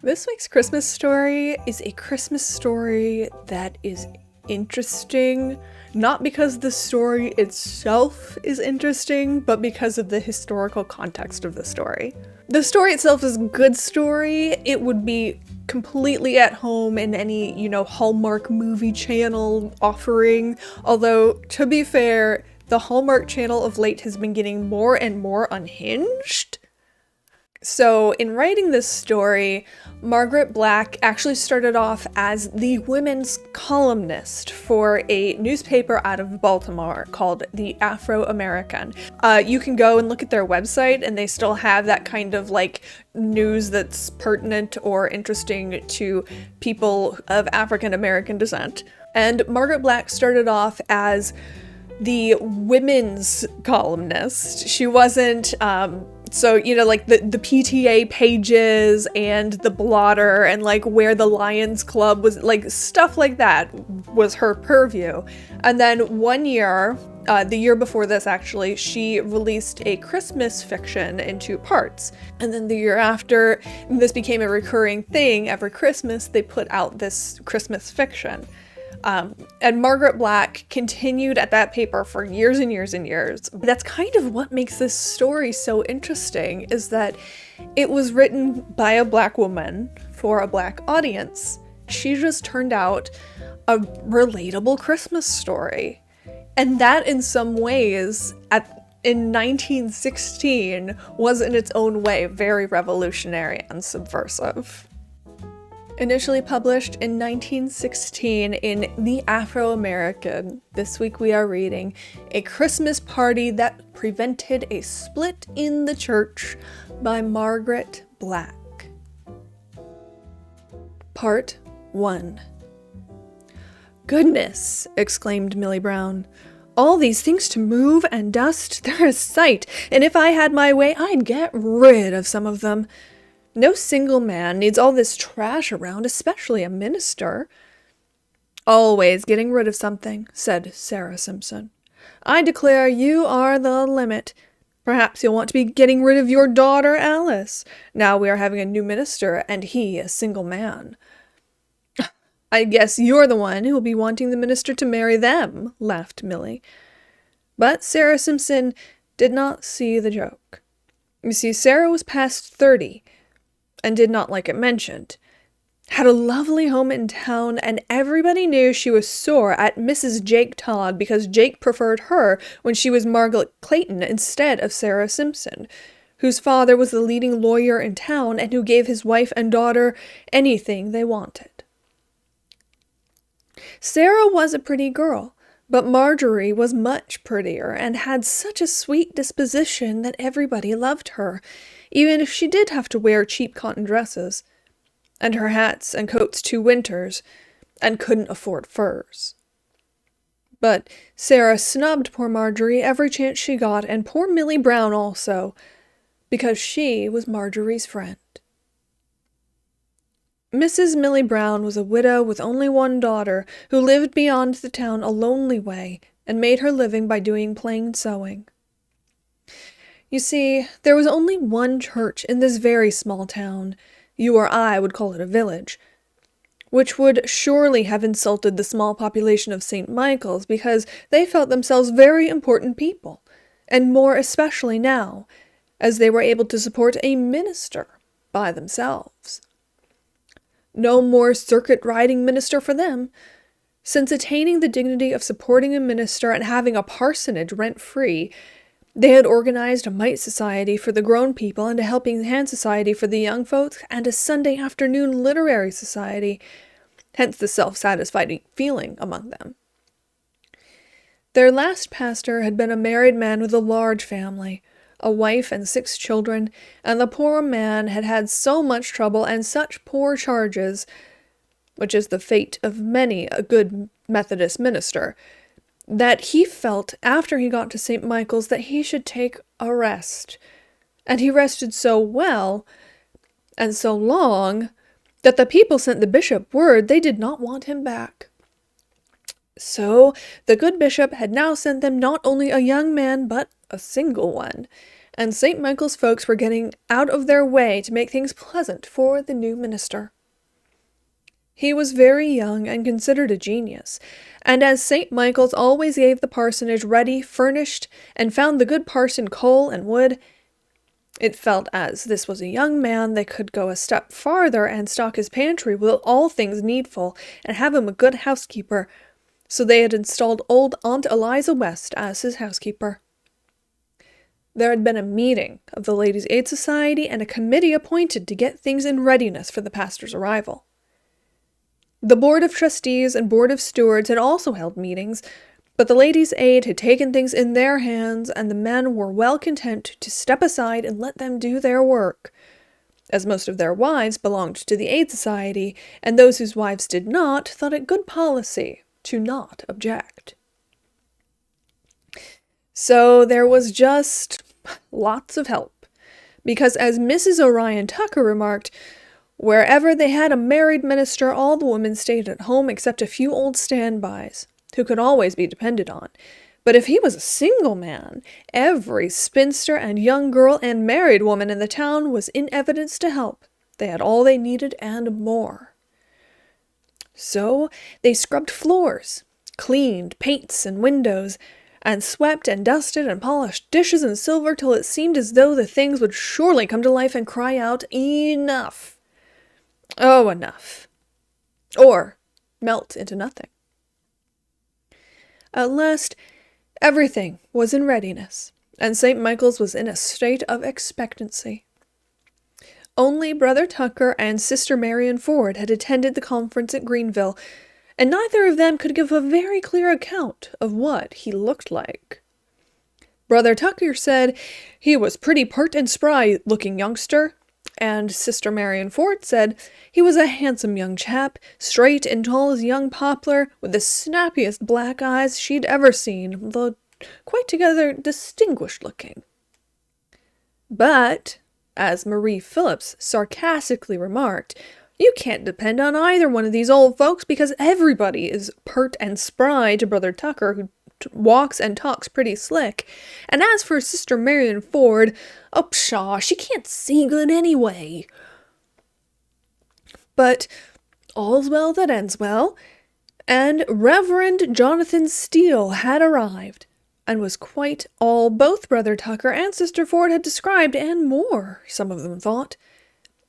This week's Christmas story is a Christmas story that is interesting, not because the story itself is interesting, but because of the historical context of the story. The story itself is a good story. It would be completely at home in any, Hallmark movie channel offering, although, to be fair, the Hallmark Channel of late has been getting more and more unhinged. So, in writing this story, Margaret Black actually started off as the women's columnist for a newspaper out of Baltimore called the Afro-American. You can go and look at their website, and they still have that kind of news that's pertinent or interesting to people of African American descent. And Margaret Black started off as the women's columnist. She wasn't, the PTA pages and the blotter and where the Lions Club was, stuff like that was her purview. And then one year, the year before this actually, she released a Christmas fiction in 2 parts. And then the year after, this became a recurring thing. Every Christmas, they put out this Christmas fiction. And Margaret Black continued at that paper for years and years and years. That's kind of what makes this story so interesting, is that it was written by a Black woman for a Black audience. She just turned out a relatable Christmas story. And that, in some ways, in 1916, was in its own way very revolutionary and subversive. Initially published in 1916 in The Afro-American, this week we are reading A Christmas Party That Prevented a Split in the Church by Margaret Black. Part 1. "Goodness," exclaimed Millie Brown. "All these things to move and dust, they're a sight, and if I had my way, I'd get rid of some of them. No single man needs all this trash around, especially a minister." "Always getting rid of something," said Sarah Simpson. "I declare you are the limit. Perhaps you'll want to be getting rid of your daughter, Alice. Now we are having a new minister, and he a single man." "I guess you're the one who will be wanting the minister to marry them," laughed Millie. But Sarah Simpson did not see the joke. You see, Sarah was past 30, and did not like it mentioned, had a lovely home in town, and everybody knew she was sore at Mrs. Jake Todd because Jake preferred her when she was Margaret Clayton instead of Sarah Simpson, whose father was the leading lawyer in town and who gave his wife and daughter anything they wanted. Sarah was a pretty girl, but Marjorie was much prettier and had such a sweet disposition that everybody loved her, even if she did have to wear cheap cotton dresses, and her hats and coats 2 winters, and couldn't afford furs. But Sarah snubbed poor Marjorie every chance she got, and poor Millie Brown also, because she was Marjorie's friend. Mrs. Millie Brown was a widow with only 1 daughter, who lived beyond the town a lonely way, and made her living by doing plain sewing. You see, there was only 1 church in this very small town, you or I would call it a village, which would surely have insulted the small population of St. Michael's because they felt themselves very important people, and more especially now, as they were able to support a minister by themselves. No more circuit-riding minister for them. Since attaining the dignity of supporting a minister and having a parsonage rent-free, they had organized a mite society for the grown people and a helping hand society for the young folks and a Sunday afternoon literary society, hence the self-satisfied feeling among them. Their last pastor had been a married man with a large family, a wife and 6 children, and the poor man had had so much trouble and such poor charges, which is the fate of many a good Methodist minister, that he felt after he got to St. Michael's that he should take a rest. And he rested so well and so long that the people sent the bishop word they did not want him back. So the good bishop had now sent them not only a young man but a single one, and St. Michael's folks were getting out of their way to make things pleasant for the new minister. He was very young and considered a genius, and as St. Michael's always gave the parsonage ready, furnished, and found the good parson coal and wood, it felt as this was a young man they could go a step farther and stock his pantry with all things needful, and have him a good housekeeper, so they had installed old Aunt Eliza West as his housekeeper. There had been a meeting of the Ladies' Aid Society and a committee appointed to get things in readiness for the pastor's arrival. The Board of Trustees and Board of Stewards had also held meetings, but the Ladies' Aid had taken things in their hands, and the men were well content to step aside and let them do their work, as most of their wives belonged to the Aid Society, and those whose wives did not thought it good policy to not object. So there was just lots of help, because as Mrs. Orion Tucker remarked, wherever they had a married minister, all the women stayed at home except a few old standbys, who could always be depended on. But if he was a single man, every spinster and young girl and married woman in the town was in evidence to help. They had all they needed and more. So they scrubbed floors, cleaned paints and windows, and swept and dusted and polished dishes and silver till it seemed as though the things would surely come to life and cry out, "Enough! Oh, enough!" Or melt into nothing. At last, everything was in readiness, and St. Michael's was in a state of expectancy. Only Brother Tucker and Sister Marian Ford had attended the conference at Greenville, and neither of them could give a very clear account of what he looked like. Brother Tucker said he was pretty pert and spry-looking youngster, and Sister Marian Ford said he was a handsome young chap, straight and tall as young poplar, with the snappiest black eyes she'd ever seen, though quite together distinguished-looking. But, as Marie Phillips sarcastically remarked, you can't depend on either one of these old folks, because everybody is pert and spry to Brother Tucker, who walks and talks pretty slick. And as for Sister Marian Ford, oh pshaw, she can't see good anyway. But all's well that ends well, and Reverend Jonathan Steele had arrived, and was quite all both Brother Tucker and Sister Ford had described, and more, some of them thought.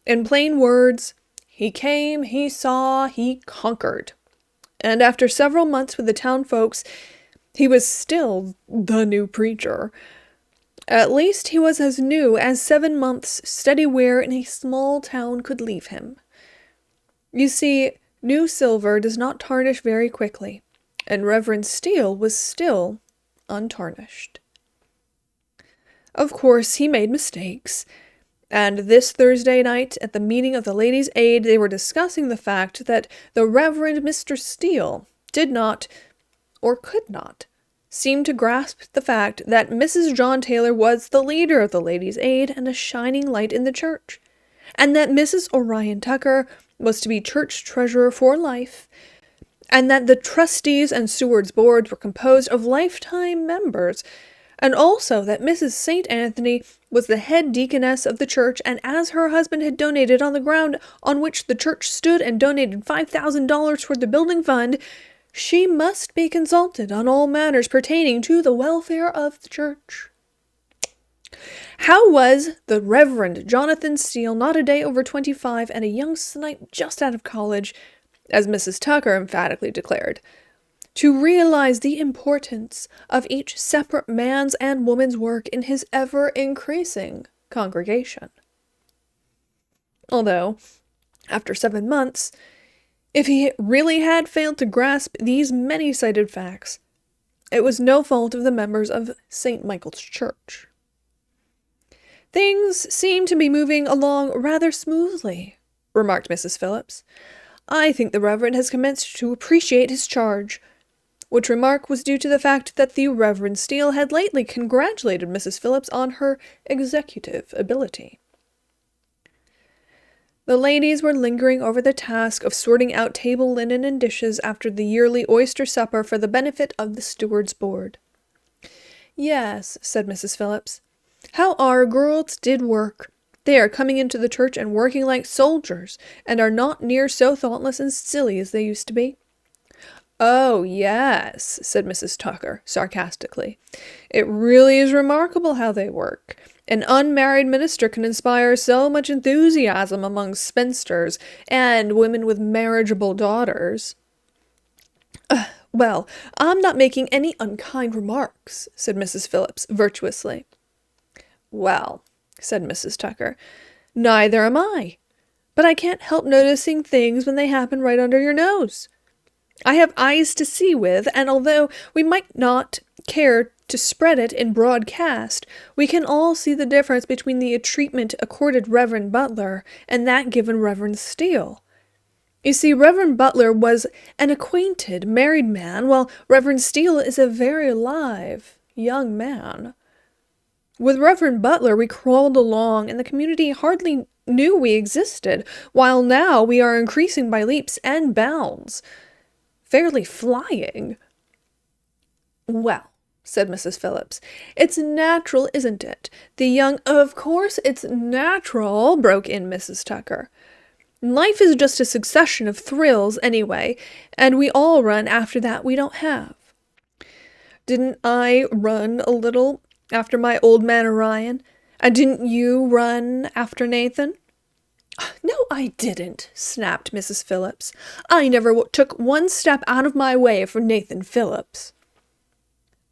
In plain words, he came, he saw, he conquered. And after several months with the town folks, he was still the new preacher. At least he was as new as 7 months' steady wear in a small town could leave him. You see, new silver does not tarnish very quickly, and Reverend Steele was still untarnished. Of course, he made mistakes, and this Thursday night at the meeting of the Ladies' Aid they were discussing the fact that the Reverend Mr. Steele did not, or could not, seem to grasp the fact that Mrs. John Taylor was the leader of the Ladies' Aid and a shining light in the church, and that Mrs. Orion Tucker was to be church treasurer for life, and that the trustees and stewards' boards were composed of lifetime members, and also that Mrs. St. Anthony was the head deaconess of the church, and as her husband had donated on the ground on which the church stood and donated $5,000 toward the building fund, she must be consulted on all matters pertaining to the welfare of the church. How was the Reverend Jonathan Steele, not a day over 25 and a young snipe just out of college, as Mrs. Tucker emphatically declared, to realize the importance of each separate man's and woman's work in his ever-increasing congregation? Although, after 7 months, if he really had failed to grasp these many-sided facts, it was no fault of the members of St. Michael's Church. "Things seem to be moving along rather smoothly," remarked Mrs. Phillips. "I think the Reverend has commenced to appreciate his charge," which remark was due to the fact that the Reverend Steele had lately congratulated Mrs. Phillips on her executive ability. The ladies were lingering over the task of sorting out table linen and dishes after the yearly oyster supper for the benefit of the steward's board. "Yes," said Mrs. Phillips, How our girls did work! They are coming into the church and working like soldiers, and are not near so thoughtless and silly as they used to be." "Oh, yes," said Mrs. Tucker, sarcastically. "It really is remarkable how they work. An unmarried minister can inspire so much enthusiasm among spinsters and women with marriageable daughters." "Well, I'm not making any unkind remarks," said Mrs. Phillips, virtuously. "Well," said Mrs. Tucker, "neither am I. But I can't help noticing things when they happen right under your nose. I have eyes to see with, and although we might not care to spread it in broadcast, we can all see the difference between the treatment accorded Reverend Butler and that given Reverend Steele. You see, Reverend Butler was an acquainted, married man, while Reverend Steele is a very live, young man. With Reverend Butler we crawled along, and the community hardly knew we existed, while now we are increasing by leaps and bounds. Fairly flying." "Well," said Mrs. Phillips, "it's natural, isn't it? The young—" "Of course it's natural," broke in Mrs. Tucker. "Life is just a succession of thrills, anyway, and we all run after that we don't have. Didn't I run a little after my old man Orion? And didn't you run after Nathan?" "No, I didn't," snapped Mrs. Phillips. "I never took one step out of my way for Nathan Phillips."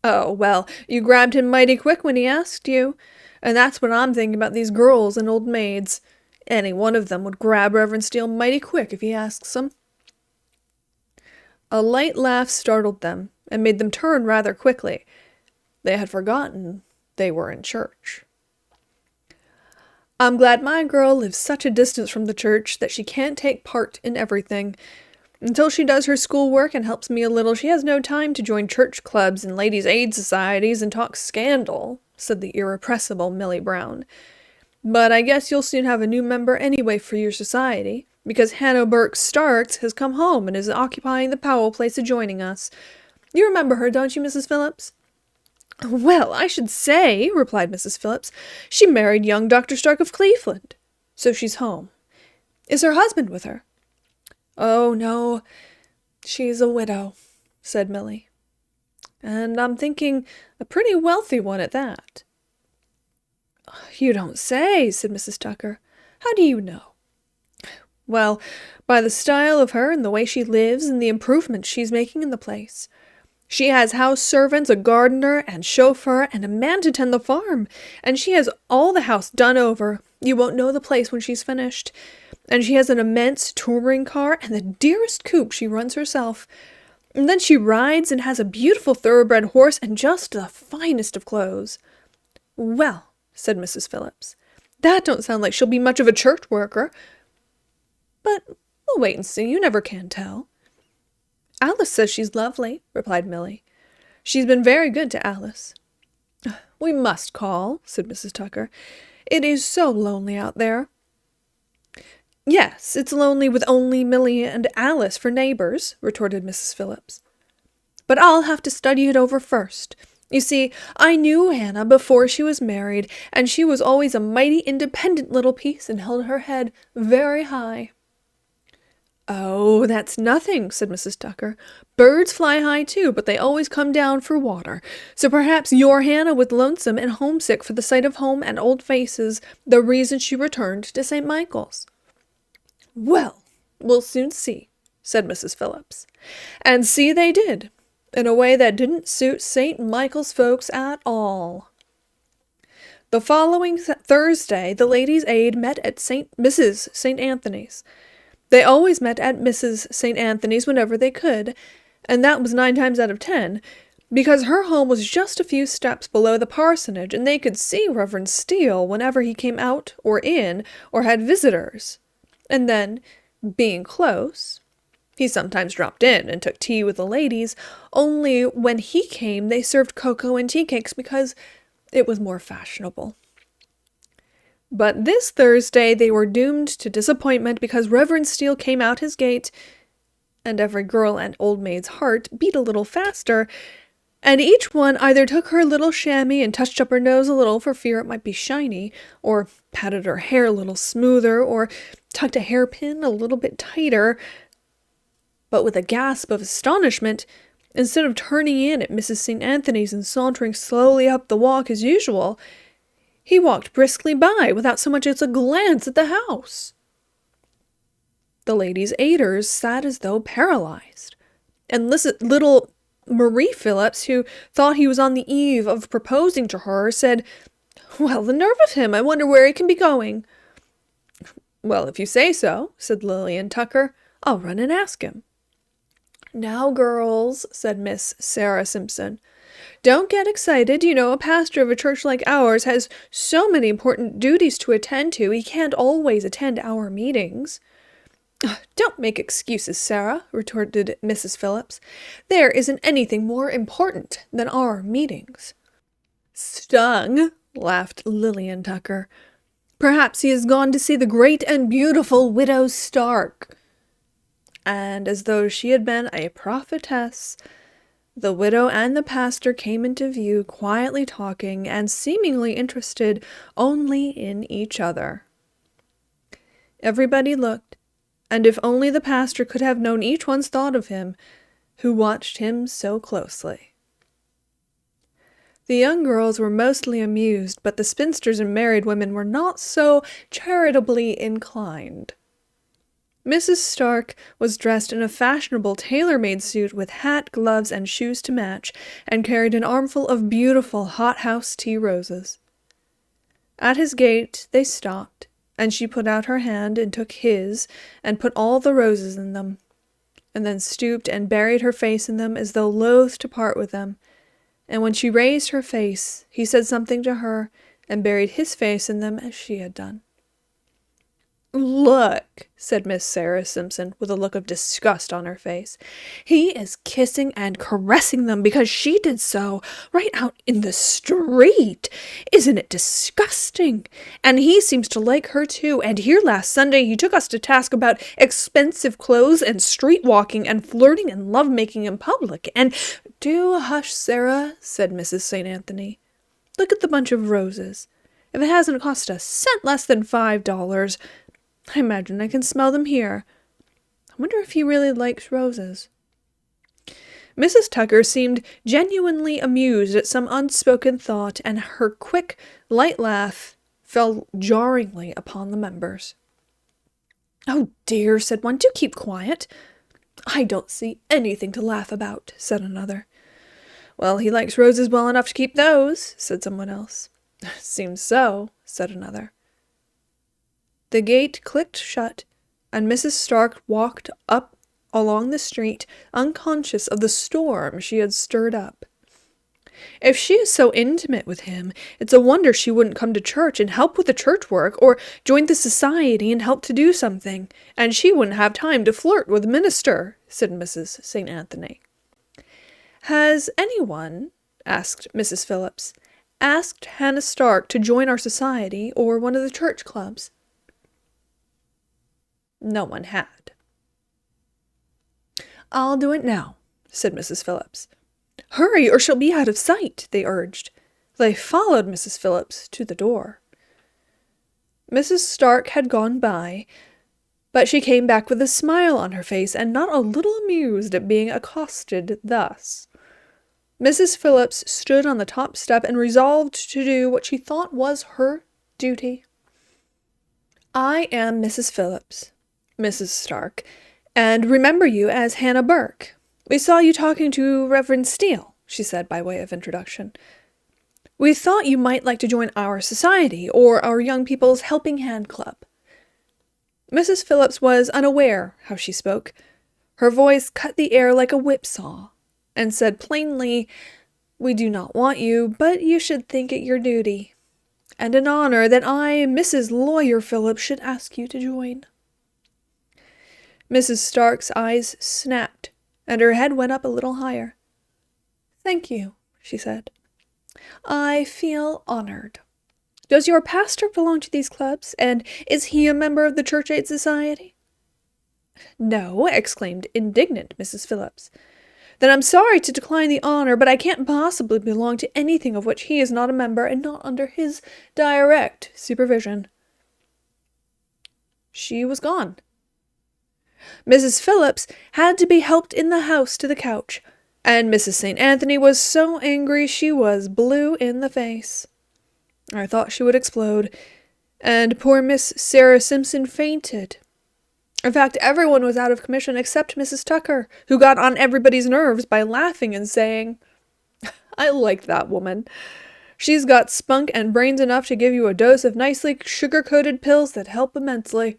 "Oh, well, you grabbed him mighty quick when he asked you. And that's what I'm thinking about these girls and old maids. Any one of them would grab Reverend Steele mighty quick if he asks them." A light laugh startled them, and made them turn rather quickly. They had forgotten they were in church. "I'm glad my girl lives such a distance from the church that she can't take part in everything. Until she does her schoolwork and helps me a little, she has no time to join church clubs and ladies' aid societies and talk scandal," said the irrepressible Millie Brown. "But I guess you'll soon have a new member anyway for your society, because Hannah Burke Starks has come home and is occupying the Powell place adjoining us. You remember her, don't you, Mrs. Phillips?" "Well, I should say," replied Mrs. Phillips. "She married young Dr. Stark of Cleveland. So she's home. Is her husband with her?" "Oh, no, she's a widow," said Millie. "And I'm thinking a pretty wealthy one at that." "You don't say," said Mrs. Tucker. "How do you know?" "Well, by the style of her and the way she lives and the improvements she's making in the place. She has house servants, a gardener and chauffeur, and a man to tend the farm, and she has all the house done over. You won't know the place when she's finished. And she has an immense touring car and the dearest coupe she runs herself. And then she rides and has a beautiful thoroughbred horse and just the finest of clothes." "Well," said Mrs. Phillips, "that don't sound like she'll be much of a church worker. But we'll wait and see. You never can tell." "Alice says she's lovely," replied Millie. "She's been very good to Alice." "We must call," said Mrs. Tucker. "It is so lonely out there." "Yes, it's lonely with only Millie and Alice for neighbors," retorted Mrs. Phillips. "But I'll have to study it over first. You see, I knew Hannah before she was married, and she was always a mighty independent little piece and held her head very high." "Oh, that's nothing," said Mrs. Tucker. "Birds fly high too, but they always come down for water. So perhaps your Hannah was lonesome and homesick for the sight of home and old faces, the reason she returned to St. Michael's." "Well, we'll soon see," said Mrs. Phillips. And see they did, in a way that didn't suit St. Michael's folks at all. The following Thursday, the Ladies' Aid met at Mrs. St. Anthony's. They always met at Mrs. St. Anthony's whenever they could, and that was 9 times out of 10, because her home was just a few steps below the parsonage, and they could see Reverend Steele whenever he came out or in, or had visitors. And then, being close, he sometimes dropped in and took tea with the ladies, only when he came they served cocoa and tea cakes because it was more fashionable. But this Thursday they were doomed to disappointment because Reverend Steele came out his gate, and every girl and old maid's heart beat a little faster, and each one either took her little chamois and touched up her nose a little for fear it might be shiny, or patted her hair a little smoother, or tucked a hairpin a little bit tighter. But with a gasp of astonishment, instead of turning in at Mrs. St. Anthony's and sauntering slowly up the walk as usual, he walked briskly by without so much as a glance at the house. The lady's aiders sat as though paralyzed, and little Marie Phillips, who thought he was on the eve of proposing to her, said, "Well, the nerve of him! I wonder where he can be going." "Well, if you say so," said Lillian Tucker, "I'll run and ask him." "Now, girls," said Miss Sarah Simpson, "don't get excited. You know, a pastor of a church like ours has so many important duties to attend to, he can't always attend our meetings." "Don't make excuses, Sarah," retorted Mrs. Phillips. "There isn't anything more important than our meetings." "Stung," laughed Lillian Tucker. "Perhaps he has gone to see the great and beautiful Widow Stark." And as though she had been a prophetess, the widow and the pastor came into view, quietly talking and seemingly interested only in each other. Everybody looked, and if only the pastor could have known each one's thought of him, who watched him so closely. The young girls were mostly amused, but the spinsters and married women were not so charitably inclined. Mrs. Stark was dressed in a fashionable tailor-made suit with hat, gloves, and shoes to match, and carried an armful of beautiful hothouse tea roses. At his gate they stopped, and she put out her hand and took his, and put all the roses in them, and then stooped and buried her face in them as though loath to part with them. And when she raised her face, he said something to her, and buried his face in them as she had done. "Look," said Miss Sarah Simpson, with a look of disgust on her face. "He is kissing and caressing them because she did so, right out in the street. Isn't it disgusting? And he seems to like her too, and here last Sunday he took us to task about expensive clothes and street walking and flirting and love-making in public, and—" "Do hush, Sarah," said Mrs. St. Anthony. "Look at the bunch of roses. If it hasn't cost a cent less than $5, I imagine I can smell them here. I wonder if he really likes roses." Mrs. Tucker seemed genuinely amused at some unspoken thought, and her quick, light laugh fell jarringly upon the members. "Oh dear," said one, "do keep quiet." "I don't see anything to laugh about," said another. "Well, he likes roses well enough to keep those," said someone else. "Seems so," said another. The gate clicked shut, and Mrs. Stark walked up along the street, unconscious of the storm she had stirred up. If she is so intimate with him, it's a wonder she wouldn't come to church and help with the church work, or join the society and help to do something, and she wouldn't have time to flirt with the minister, said Mrs. St. Anthony. "Has anyone," asked Mrs. Phillips, "asked Hannah Stark to join our society or one of the church clubs?" No one had. "I'll do it now," said Mrs. Phillips. "Hurry, or she'll be out of sight," they urged. They followed Mrs. Phillips to the door. Mrs. Stark had gone by, but she came back with a smile on her face and not a little amused at being accosted thus. Mrs. Phillips stood on the top step and resolved to do what she thought was her duty. "I am Mrs. Phillips, Mrs. Stark, and remember you as Hannah Burke. We saw you talking to Reverend Steele," she said by way of introduction. "We thought you might like to join our society, or our Young People's Helping Hand Club." Mrs. Phillips was unaware how she spoke. Her voice cut the air like a whipsaw, and said plainly, "We do not want you, but you should think it your duty, and an honor that I, Mrs. Lawyer Phillips, should ask you to join." Mrs. Stark's eyes snapped, and her head went up a little higher. "Thank you," she said. "I feel honored. Does your pastor belong to these clubs, and is he a member of the Church Aid Society?" "No," exclaimed indignant Mrs. Phillips. "Then I'm sorry to decline the honor, but I can't possibly belong to anything of which he is not a member and not under his direct supervision." She was gone. Mrs. Phillips had to be helped in the house to the couch, and Mrs. St. Anthony was so angry she was blue in the face. I thought she would explode, and poor Miss Sarah Simpson fainted. In fact, everyone was out of commission except Mrs. Tucker, who got on everybody's nerves by laughing and saying, "I like that woman. She's got spunk and brains enough to give you a dose of nicely sugar-coated pills that help immensely."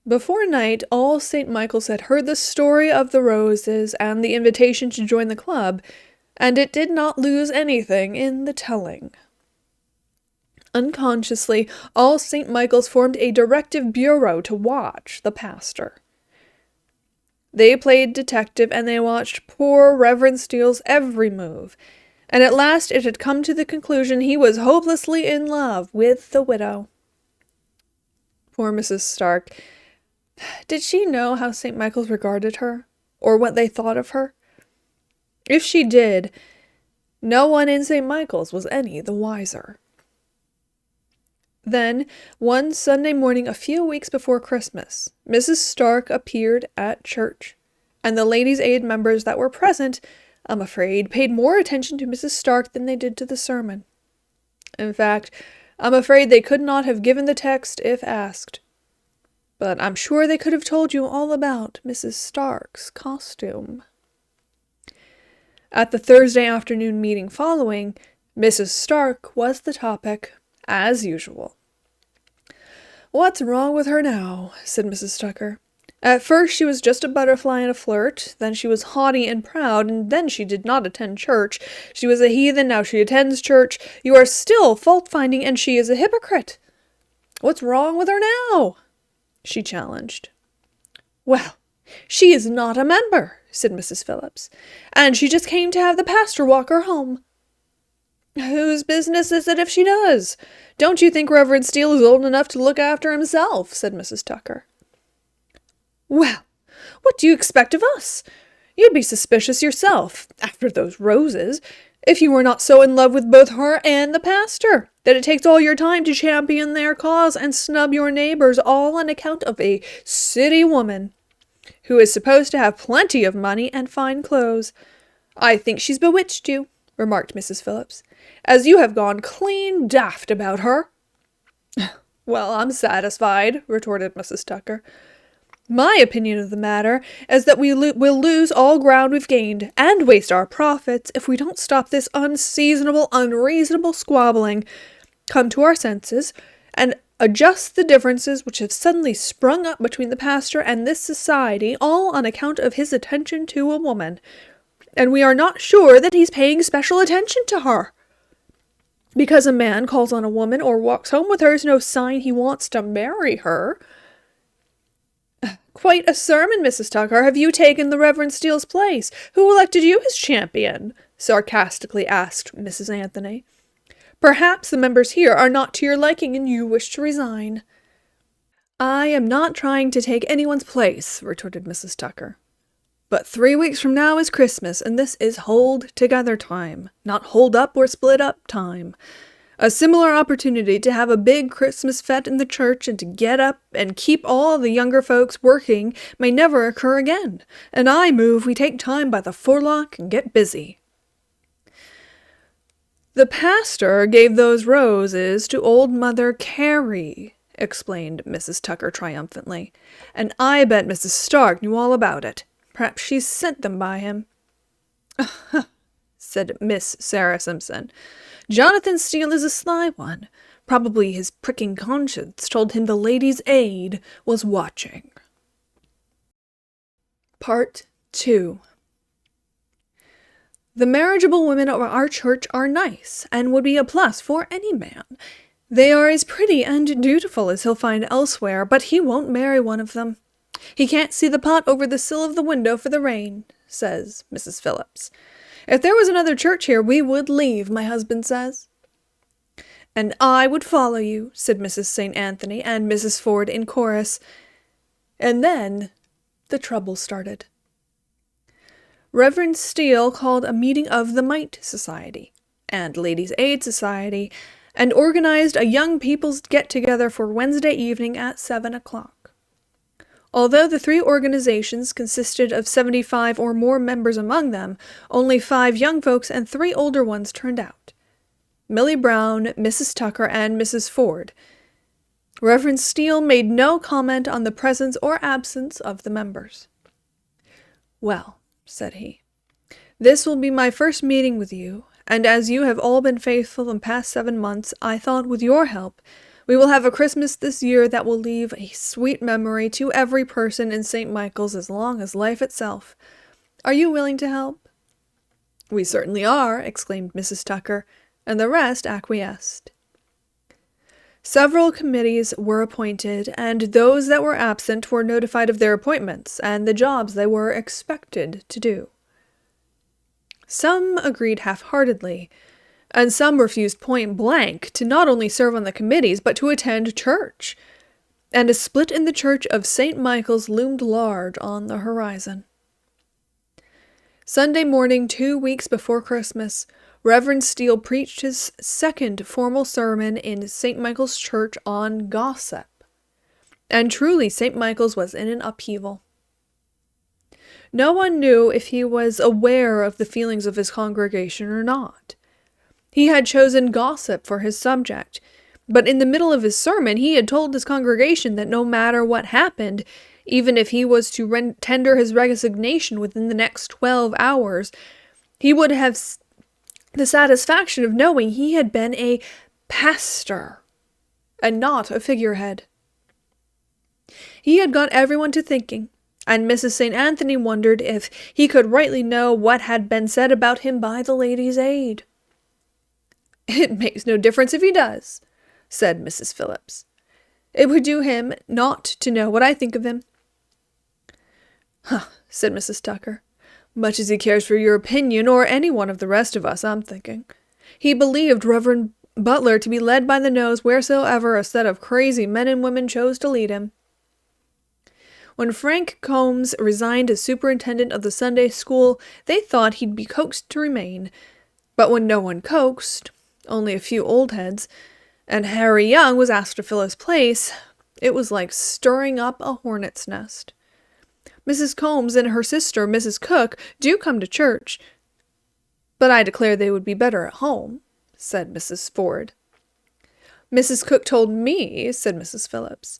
Before night, all St. Michael's had heard the story of the roses and the invitation to join the club, and it did not lose anything in the telling. Unconsciously, all St. Michael's formed a directive bureau to watch the pastor. They played detective, and they watched poor Reverend Steele's every move, and at last it had come to the conclusion he was hopelessly in love with the widow. Poor Mrs. Stark. Did she know how St. Michael's regarded her, or what they thought of her? If she did, no one in St. Michael's was any the wiser. Then, one Sunday morning a few weeks before Christmas, Mrs. Stark appeared at church, and the Ladies' Aid members that were present, I'm afraid, paid more attention to Mrs. Stark than they did to the sermon. In fact, I'm afraid they could not have given the text if asked. But I'm sure they could have told you all about Mrs. Stark's costume. At the Thursday afternoon meeting following, Mrs. Stark was the topic, as usual. "What's wrong with her now?" said Mrs. Tucker. "At first she was just a butterfly and a flirt, then she was haughty and proud, and then she did not attend church. She was a heathen, now she attends church. You are still fault-finding, and she is a hypocrite. What's wrong with her now?" she challenged. "Well, she is not a member," said Mrs. Phillips, "and she just came to have the pastor walk her home." "Whose business is it if she does? Don't you think Reverend Steele is old enough to look after himself?" said Mrs. Tucker. "Well, what do you expect of us? You'd be suspicious yourself, after those roses, if you were not so in love with both her and the pastor, that it takes all your time to champion their cause and snub your neighbors, all on account of a city woman, who is supposed to have plenty of money and fine clothes. I think she's bewitched you," remarked Mrs. Phillips, "as you have gone clean daft about her." "Well, I'm satisfied," retorted Mrs. Tucker. "My opinion of the matter is that we will lose all ground we've gained, and waste our profits, if we don't stop this unseasonable, unreasonable squabbling, come to our senses, and adjust the differences which have suddenly sprung up between the pastor and this society, all on account of his attention to a woman. And we are not sure that he's paying special attention to her. Because a man calls on a woman or walks home with her is no sign he wants to marry her." "Quite a sermon, Mrs. Tucker. Have you taken the Reverend Steele's place? Who elected you his champion?" sarcastically asked Mrs. Anthony. "Perhaps the members here are not to your liking and you wish to resign." "I am not trying to take anyone's place," retorted Mrs. Tucker. "But 3 weeks from now is Christmas, and this is hold-together time, not hold-up or split-up time. A similar opportunity to have a big Christmas fete in the church and to get up and keep all the younger folks working may never occur again, and I move we take time by the forelock and get busy." "The pastor gave those roses to old Mother Carey," explained Mrs. Tucker triumphantly, "and I bet Mrs. Stark knew all about it. Perhaps she sent them by him." said Miss Sarah Simpson. "Jonathan Steele is a sly one. Probably his pricking conscience told him the Ladies' Aid was watching." Part 2. The marriageable women of our church are nice, and would be a plus for any man. They are as pretty and dutiful as he'll find elsewhere, but he won't marry one of them. He can't see the pot over the sill of the window for the rain, says Mrs. Phillips. If there was another church here, we would leave, my husband says. And I would follow you, said Mrs. St. Anthony and Mrs. Ford in chorus. And then the trouble started. Reverend Steele called a meeting of the Mite Society and Ladies' Aid Society and organized a young people's get-together for Wednesday evening at 7 o'clock. Although the three organizations consisted of 75 or more members among them, only 5 young folks and 3 older ones turned out. Millie Brown, Mrs. Tucker, and Mrs. Ford. Reverend Steele made no comment on the presence or absence of the members. "Well," said he, "this will be my first meeting with you, and as you have all been faithful the past 7 months, I thought with your help we will have a Christmas this year that will leave a sweet memory to every person in St. Michael's as long as life itself. Are you willing to help?" "We certainly are," exclaimed Mrs. Tucker, and the rest acquiesced. Several committees were appointed, and those that were absent were notified of their appointments and the jobs they were expected to do. Some agreed half-heartedly, and some refused point blank to not only serve on the committees but to attend church, and a split in the church of St. Michael's loomed large on the horizon. Sunday morning, 2 weeks before Christmas, Reverend Steele preached his second formal sermon in St. Michael's Church on gossip, and truly St. Michael's was in an upheaval. No one knew if he was aware of the feelings of his congregation or not. He had chosen gossip for his subject, but in the middle of his sermon he had told his congregation that no matter what happened, even if he was to tender his resignation within the next 12 hours, he would have the satisfaction of knowing he had been a pastor and not a figurehead. He had got everyone to thinking, and Mrs. St. Anthony wondered if he could rightly know what had been said about him by the Ladies' Aid. "It makes no difference if he does," said Mrs. Phillips. "It would do him not to know what I think of him." "Huh," said Mrs. Tucker. "Much as he cares for your opinion or any one of the rest of us, I'm thinking. He believed Reverend Butler to be led by the nose wheresoever a set of crazy men and women chose to lead him." When Frank Combs resigned as superintendent of the Sunday school, they thought he'd be coaxed to remain. But when no one coaxed, only a few old heads, and Harry Young was asked to fill his place, it was like stirring up a hornet's nest. Mrs. Combs and her sister, Mrs. Cook, do come to church, but I declare they would be better at home, said Mrs. Ford. "Mrs. Cook told me," said Mrs. Phillips,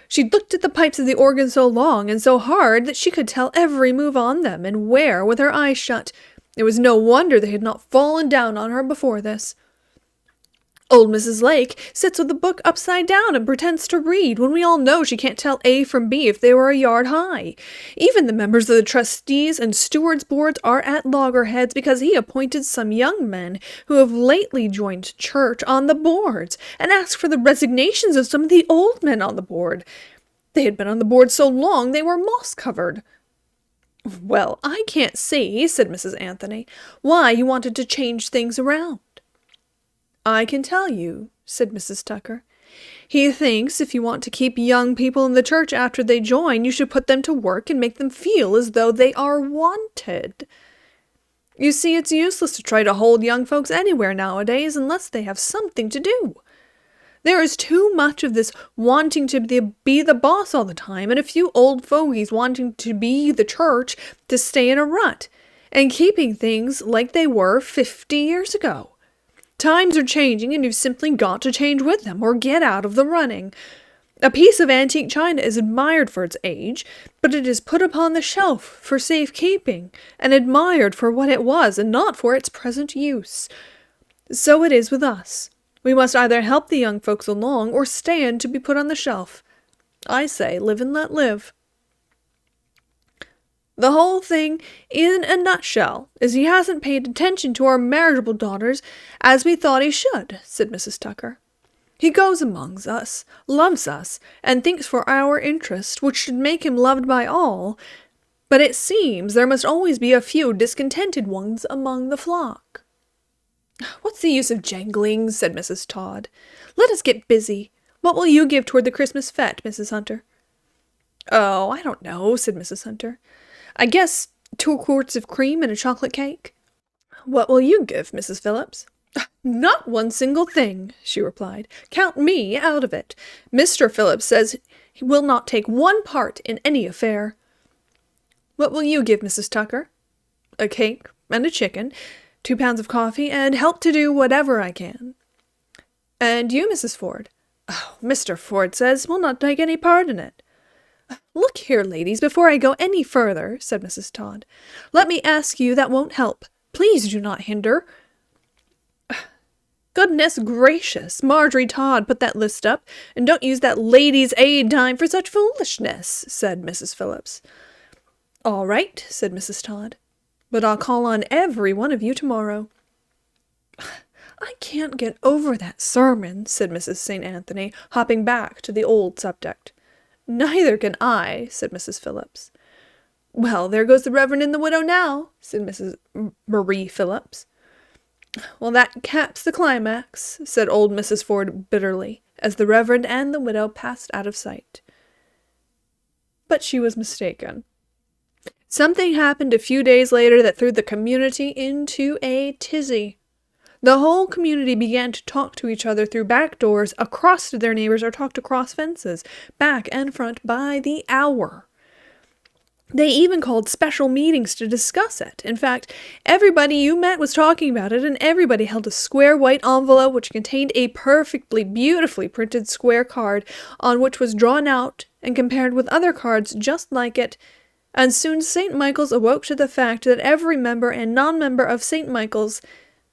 "she'd looked at the pipes of the organ so long and so hard that she could tell every move on them and where with her eyes shut. It was no wonder they had not fallen down on her before this. Old Mrs. Lake sits with the book upside down and pretends to read, when we all know she can't tell A from B if they were a yard high. Even the members of the trustees and stewards' boards are at loggerheads because he appointed some young men who have lately joined church on the boards, and asked for the resignations of some of the old men on the board. They had been on the board so long they were moss-covered." "Well, I can't see," said Mrs. Anthony, "why he wanted to change things around." "I can tell you," said Mrs. Tucker. "He thinks if you want to keep young people in the church after they join, you should put them to work and make them feel as though they are wanted. You see, it's useless to try to hold young folks anywhere nowadays unless they have something to do. There is too much of this wanting to be the boss all the time, and a few old fogies wanting to be the church to stay in a rut, and keeping things like they were 50 years ago. Times are changing, and you've simply got to change with them, or get out of the running. A piece of antique china is admired for its age, but it is put upon the shelf for safekeeping, and admired for what it was, and not for its present use. So it is with us. We must either help the young folks along, or stand to be put on the shelf. I say, live and let live." "The whole thing, in a nutshell, is he hasn't paid attention to our marriageable daughters as we thought he should," said Mrs. Tucker. "He goes among us, loves us, and thinks for our interest, which should make him loved by all, but it seems there must always be a few discontented ones among the flock." "What's the use of jangling?" said Mrs. Todd. "Let us get busy. What will you give toward the Christmas fete, Mrs. Hunter?" "Oh, I don't know," said Mrs. Hunter. "I guess 2 quarts of cream and a chocolate cake." "What will you give, Mrs. Phillips?" "Not one single thing," she replied. "Count me out of it. Mr. Phillips says he will not take one part in any affair." "What will you give, Mrs. Tucker?" "A cake and a chicken, 2 pounds of coffee, and help to do whatever I can." "And you, Mrs. Ford?" "Oh, Mr. Ford says we'll not take any part in it." "Look here, ladies, before I go any further," said Mrs. Todd, "let me ask you that won't help. Please do not hinder." "Goodness gracious, Marjorie Todd put that list up, and don't use that ladies' aid time for such foolishness," said Mrs. Phillips. "All right," said Mrs. Todd, "but I'll call on every one of you tomorrow." "I can't get over that sermon," said Mrs. St. Anthony, hopping back to the old subject. "Neither can I," said Mrs. Phillips. "Well, there goes the Reverend and the widow now," said Mrs. Marie Phillips. "Well, that caps the climax," said old Mrs. Ford bitterly, as the Reverend and the widow passed out of sight. But she was mistaken. Something happened a few days later that threw the community into a tizzy. The whole community began to talk to each other through back doors, across to their neighbors, or talked across fences, back and front, by the hour. They even called special meetings to discuss it. In fact, everybody you met was talking about it, and everybody held a square white envelope which contained a perfectly beautifully printed square card on which was drawn out and compared with other cards just like it, and soon St. Michael's awoke to the fact that every member and non-member of St. Michael's,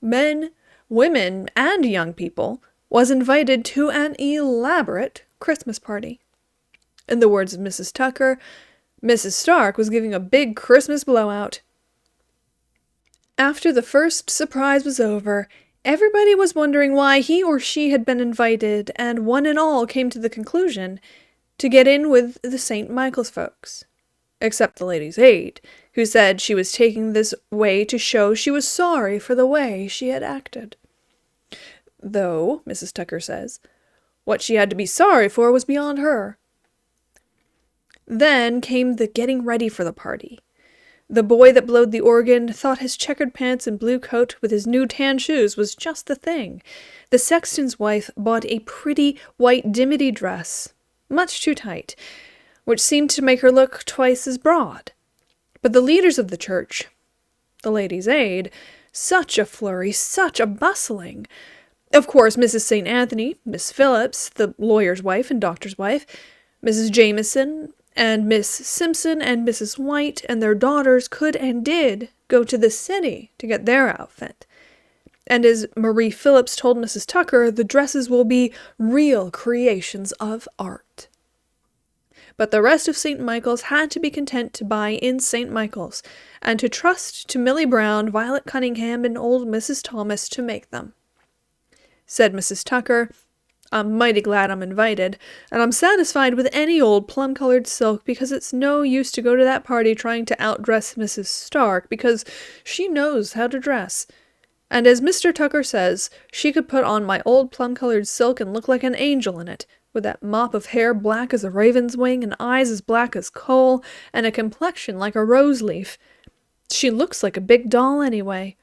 men, women, and young people, was invited to an elaborate Christmas party. In the words of Mrs. Tucker, Mrs. Stark was giving a big Christmas blowout. After the first surprise was over, everybody was wondering why he or she had been invited, and one and all came to the conclusion to get in with the St. Michael's folks. Except the Ladies' Aid, who said she was taking this way to show she was sorry for the way she had acted. Though, Mrs. Tucker says, what she had to be sorry for was beyond her. Then came the getting ready for the party. The boy that blowed the organ thought his checkered pants and blue coat with his new tan shoes was just the thing. The sexton's wife bought a pretty white dimity dress, much too tight, which seemed to make her look twice as broad. But the leaders of the church, the Ladies' Aid, such a flurry, such a bustling. Of course, Mrs. St. Anthony, Miss Phillips, the lawyer's wife and doctor's wife, Mrs. Jameson, and Miss Simpson and Mrs. White and their daughters could and did go to the city to get their outfit. And as Marie Phillips told Mrs. Tucker, the dresses will be real creations of art. But the rest of St. Michael's had to be content to buy in St. Michael's, and to trust to Millie Brown, Violet Cunningham, and old Mrs. Thomas to make them. Said Mrs. Tucker, "I'm mighty glad I'm invited, and I'm satisfied with any old plum-colored silk, because it's no use to go to that party trying to outdress Mrs. Stark, because she knows how to dress. And as Mr. Tucker says, she could put on my old plum-colored silk and look like an angel in it, with that mop of hair black as a raven's wing, and eyes as black as coal, and a complexion like a rose-leaf. She looks like a big doll anyway.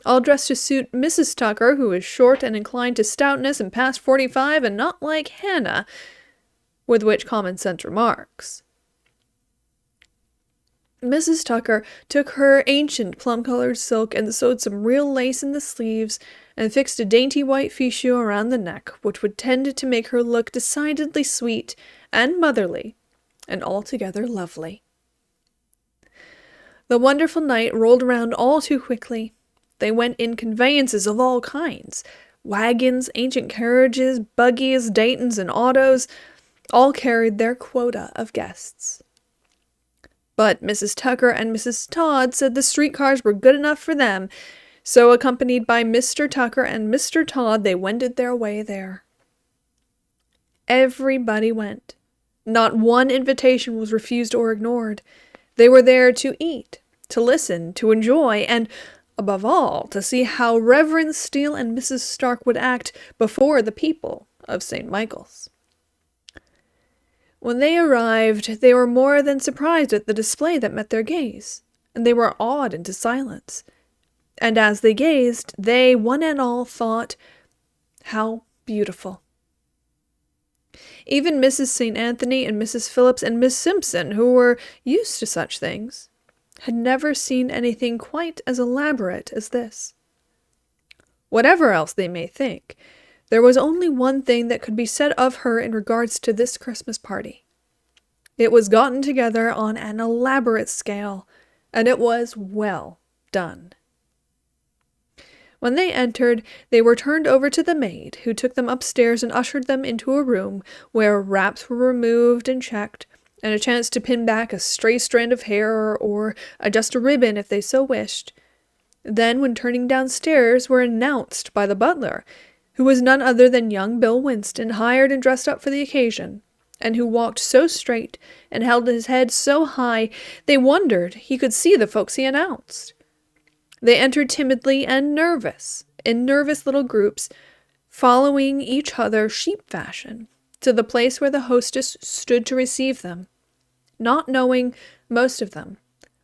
All dressed to suit Mrs. Tucker, who is short and inclined to stoutness and past 45, and not like Hannah," with which common sense remarks. Mrs. Tucker took her ancient plum-colored silk and sewed some real lace in the sleeves, and fixed a dainty white fichu around the neck, which would tend to make her look decidedly sweet and motherly, and altogether lovely. The wonderful night rolled around all too quickly. They went in conveyances of all kinds, wagons, ancient carriages, buggies, Daytons, and autos, all carried their quota of guests. But Mrs. Tucker and Mrs. Todd said the streetcars were good enough for them, so accompanied by Mr. Tucker and Mr. Todd, they wended their way there. Everybody went. Not one invitation was refused or ignored. They were there to eat, to listen, to enjoy, and above all, to see how Reverend Steele and Mrs. Stark would act before the people of St. Michael's. When they arrived, they were more than surprised at the display that met their gaze. and they were awed into silence. And as they gazed, they, one and all, thought, how beautiful. Even Mrs. St. Anthony and Mrs. Phillips and Miss Simpson, who were used to such things, had never seen anything quite as elaborate as this. Whatever else they may think, there was only one thing that could be said of her in regards to this Christmas party. It was gotten together on an elaborate scale, and it was well done. When they entered, they were turned over to the maid, who took them upstairs and ushered them into a room where wraps were removed and checked, and a chance to pin back a stray strand of hair or adjust a ribbon if they so wished. Then, when turning downstairs, were announced by the butler, who was none other than young Bill Winston, hired and dressed up for the occasion, and who walked so straight and held his head so high they wondered he could see the folks he announced. They entered timidly and nervous, in nervous little groups, following each other sheep fashion, to the place where the hostess stood to receive them, not knowing, most of them,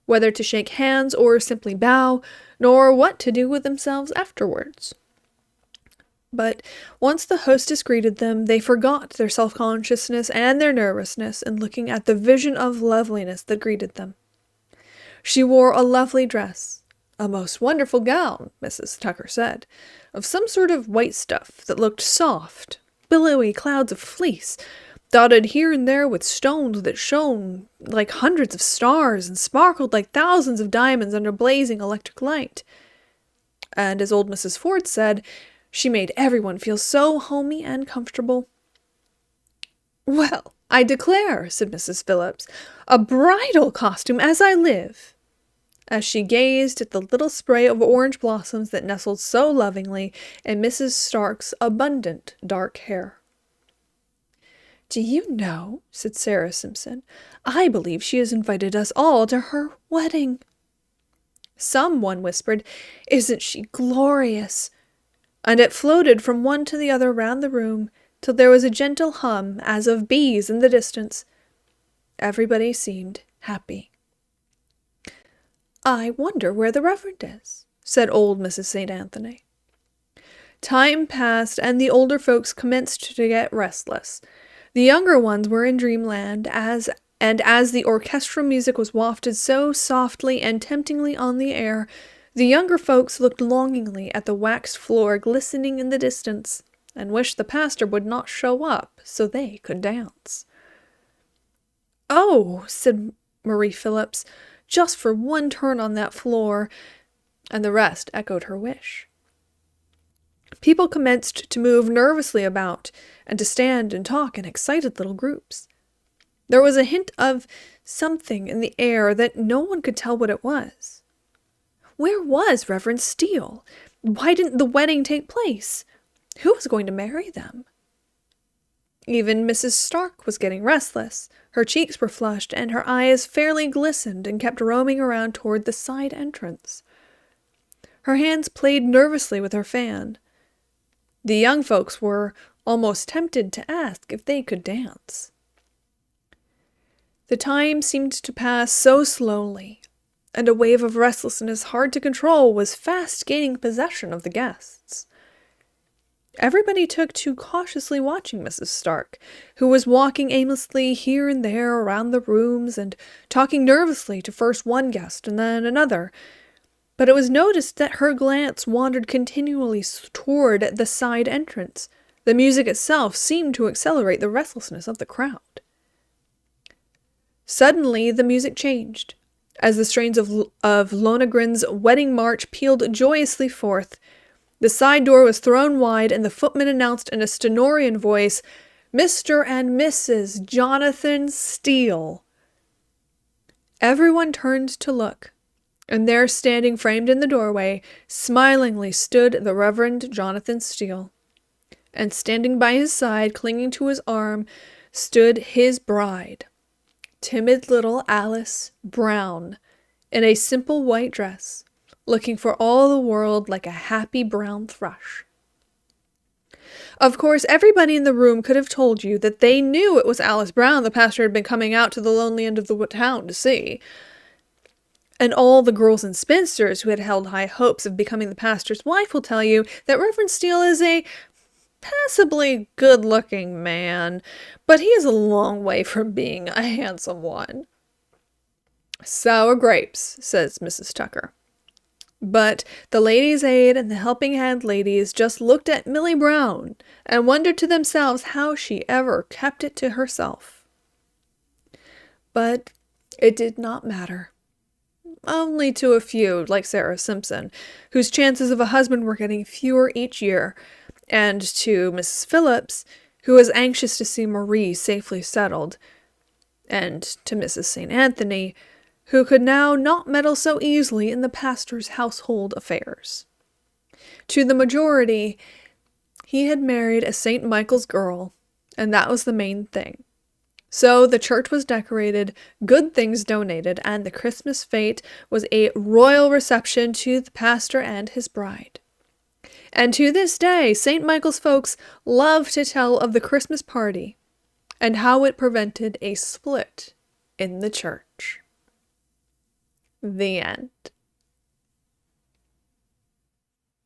whether to shake hands or simply bow, nor what to do with themselves afterwards. But once the hostess greeted them, they forgot their self-consciousness and their nervousness in looking at the vision of loveliness that greeted them. She wore a lovely dress, a most wonderful gown, Mrs. Tucker said, of some sort of white stuff that looked soft, billowy clouds of fleece, dotted here and there with stones that shone like hundreds of stars and sparkled like thousands of diamonds under blazing electric light. And as old Mrs. Ford said, she made everyone feel so homey and comfortable. "Well, I declare," said Mrs. Phillips, "a bridal costume as I live," as she gazed at the little spray of orange blossoms that nestled so lovingly in Mrs. Stark's abundant dark hair. "Do you know," said Sarah Simpson, "I believe she has invited us all to her wedding." Someone whispered, "Isn't she glorious?" And it floated from one to the other round the room, till there was a gentle hum as of bees in the distance. Everybody seemed happy. "I wonder where the Reverend is," said old Mrs. St. Anthony. Time passed, and the older folks commenced to get restless. The younger ones were in dreamland, as the orchestral music was wafted so softly and temptingly on the air, the younger folks looked longingly at the waxed floor glistening in the distance, and wished the pastor would not show up so they could dance. "Oh," said Marie Phillips, "just for one turn on that floor," and the rest echoed her wish. People commenced to move nervously about, and to stand and talk in excited little groups. There was a hint of something in the air that no one could tell what it was. Where was Reverend Steele? Why didn't the wedding take place? Who was going to marry them? Even Mrs. Stark was getting restless. Her cheeks were flushed, and her eyes fairly glistened and kept roaming around toward the side entrance. Her hands played nervously with her fan. The young folks were almost tempted to ask if they could dance. The time seemed to pass so slowly, and a wave of restlessness hard to control was fast gaining possession of the guests. Everybody took to cautiously watching Mrs. Stark, who was walking aimlessly here and there around the rooms and talking nervously to first one guest and then another, but it was noticed that her glance wandered continually toward the side entrance. The music itself seemed to accelerate the restlessness of the crowd. Suddenly, the music changed, as the strains of Lohengrin's Wedding March pealed joyously forth. The side door was thrown wide, and the footman announced in a stentorian voice, "Mr. and Mrs. Jonathan Steele." Everyone turned to look, and there, standing framed in the doorway, smilingly stood the Reverend Jonathan Steele. And standing by his side, clinging to his arm, stood his bride, timid little Alice Brown, in a simple white dress, looking for all the world like a happy brown thrush. Of course, everybody in the room could have told you that they knew it was Alice Brown the pastor had been coming out to the lonely end of the town to see. And all the girls and spinsters who had held high hopes of becoming the pastor's wife will tell you that Reverend Steele is a passably good-looking man, but he is a long way from being a handsome one. Sour grapes, says Mrs. Tucker. But the Ladies' Aid and the Helping Hand ladies just looked at Millie Brown and wondered to themselves how she ever kept it to herself. But it did not matter. Only to a few, like Sarah Simpson, whose chances of a husband were getting fewer each year, and to Mrs. Phillips, who was anxious to see Marie safely settled, and to Mrs. St. Anthony, who could now not meddle so easily in the pastor's household affairs. To the majority, he had married a St. Michael's girl, and that was the main thing. So the church was decorated, good things donated, and the Christmas fete was a royal reception to the pastor and his bride. And to this day, St. Michael's folks love to tell of the Christmas party and how it prevented a split in the church. The end.